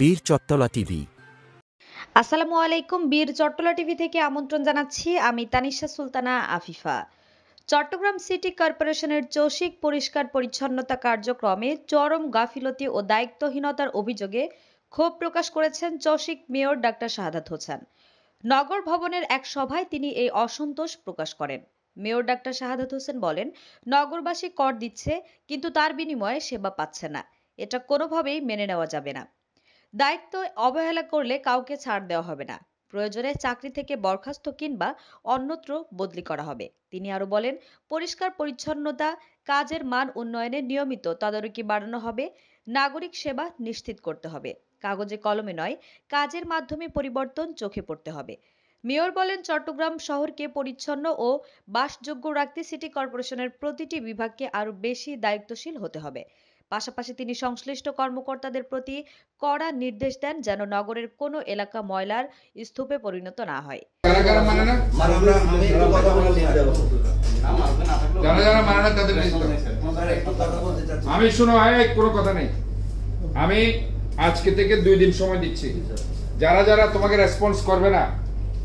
বীর চট্টলা টিভি। আসসালামু আলাইকুম। বীর চট্টলা টিভি থেকে আমন্ত্রণ জানাচ্ছি। আমি তানিশা সুলতানা আফিফা। চট্টগ্রাম সিটি কর্পোরেশনের চৌশিক পরিষ্কার পরিচ্ছন্নতা কার্যক্রমে চরম গাফিলতি ও দায়িত্বহীনতার অভিযোগে ক্ষোভ প্রকাশ করেছেন চৌশিক মেয়র ডাক্তার শাহাদাত হোসেন। নগর ভবনের এক সভায় তিনি এই অসন্তোষ প্রকাশ করেন। মেয়র ডাক্তার শাহাদাত হোসেন বলেন, নগরবাসী কর দিচ্ছে কিন্তু তার বিনিময়ে সেবা পাচ্ছে না। এটা কোনোভাবেই মেনে নেওয়া যাবে না। দায়িত্ব অবহেলা করলে কাউকে ছাড় দেওয়া হবে না। প্রয়োজনে চাকরি থেকে বরখাস্ত কিংবা অন্যত্র বদলি করা হবে। তিনি আরো বলেন, পরিষ্কার পরিচ্ছন্নতা কাজের মান উন্নয়নে নিয়মিত তদারকি বাড়ানো হবে। নাগরিক সেবা নিশ্চিত করতে হবে। কাগজে কলমে নয়, কাজের মাধ্যমে পরিবর্তন চোখে পড়তে হবে। মেয়র বলেন, চট্টগ্রাম শহরকে পরিচ্ছন্ন ও বাসযোগ্য রাখতে সিটি কর্পোরেশনের প্রতিটি বিভাগকে আরো বেশি দায়িত্বশীল হতে হবে। পাশাপাশি তিনি সংশ্লিষ্ট কর্মকর্তাদের প্রতি কড়া নির্দেশ দেন যেন নগরের কোনো এলাকা ময়লার স্তূপে পরিণত না হয়। আমি শোনো, কোনো কথা নেই। আমি আজকে থেকে 2 দিন সময় দিচ্ছি। যারা যারা তোমাকে রেসপন্স করবে না,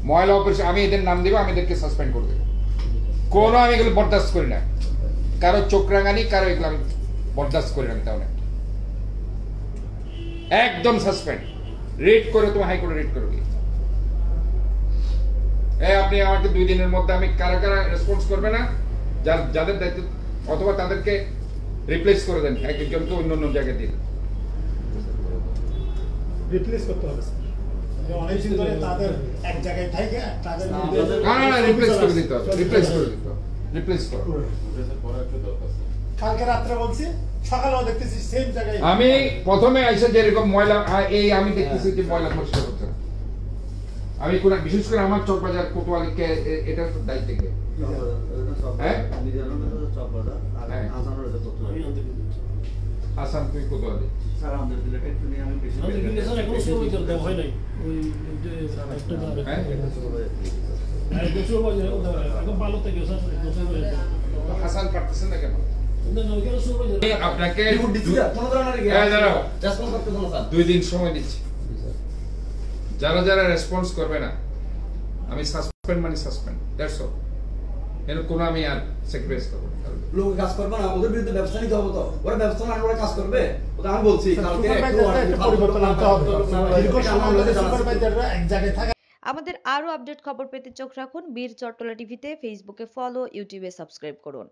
ময়লা অফিসে আমি এদের নাম দিব, আমি এদেরকে সাসপেন্ড করে দেবো। কোনো আমি এগুলো বরদাস্ত করি না। কারো চোখ রাঙানি, কারো এগুলো আমি বরদাস্ত করি না। তাহলে একদম সাসপেন্ড। রিড করে তুমি হাইকোর্টে রিড করো। আপনি আমাকে 2 দিনের মধ্যে আমি কারা কারা রেসপন্স করবে না, যাদের দায়িত্ব, অথবা তাদেরকে রিপ্লেস করে দেন, একজনকে অন্য অন্য জায়গায় দিন। রিপ্লেস করতে হবে স্যার। অনেকদিন ধরে তাদের এক জায়গায় থাকে, তাদের না রিপ্লেস করে দিতে হবে। রিপ্লেস করো। কালকে রাত্রে বলছি, সকালেও দেখতেছি সেম জায়গায়। আমি প্রথমে আইসা যেরকম ময়লা, আমি দেখতেছি যে ময়লা পরিষ্কার করতে হবে। আমি কোন বিশেষ করে আমার চকবাজার কোতোয়ালিকে এটার দায়িত্ব কে? আসাম তুই কোতোয়ালি স্যার আমাদের বিলেট একটু নিয়ে আমি বেশি স্যার এখন শুরু হইতে দেওয়া হয় নাই ওই হাসান পারতেছেন না কেন? আপনাকে 2 দিন সময় দিচ্ছি। যারা যারা রেসপন্স করবে না, আমি সাসপেন্ড মানে সাসপেন্ড, দ্যাটস অল। এর কোনো আমি আর স্যাক্রিফাইস করব না। লোক কাজ করবে না, ওদের বিরুদ্ধে ব্যবস্থা নিতে হবে। তো ওরা ব্যবস্থা না নিলে কাজ করবে। ওটা আমি বলছি কালকে একটু পরিবর্তন আনতে হবে। এক জায়গায় থাকে। আমাদের আরো আপডেট খবর পেতে চোখ রাখুন বীর চট্টলা টিভিতে। ফেসবুকে ফলো, ইউটিউবে সাবস্ক্রাইব করুন।